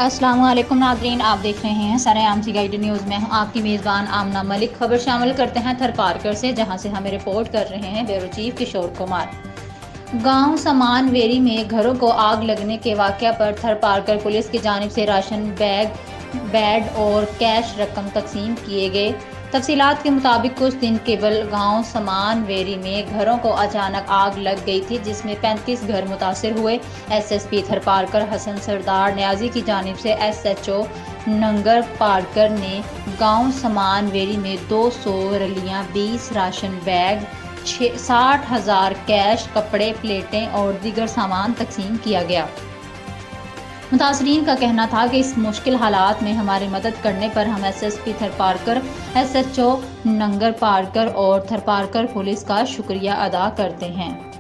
अस्सलाम वालेकुम नाज़रीन, आप देख रहे हैं सरेआम सी गाइड न्यूज़ में। हूँ आपकी मेज़बान आमना मलिक। खबर शामिल करते हैं थरपारकर से, जहां से हमें रिपोर्ट कर रहे हैं ब्यूरो चीफ किशोर कुमार। गांव समान वेरी में घरों को आग लगने के वाक़या पर थरपारकर पुलिस की जानिब से राशन बैग, बेड और कैश रकम तकसीम किए गए। तफसीलात के मुताबिक कुछ दिन केवल गांव समान वेरी में घरों को अचानक आग लग गई थी, जिसमें 35 घर मुतासर हुए। SSP थरपारकर हसन सरदार न्याजी की जानिब से SHO नंगर पारकर ने गांव समान वेरी में 200 रलियां, 20 राशन बैग, 60,000 कैश, कपड़े, प्लेटें और दीगर सामान तकसीम किया गया। मुतासरीन का कहना था कि इस मुश्किल हालात में हमारी मदद करने पर हम SSP थरपारकर, SHO नंगर पारकर और थरपारकर पुलिस का शुक्रिया अदा करते हैं।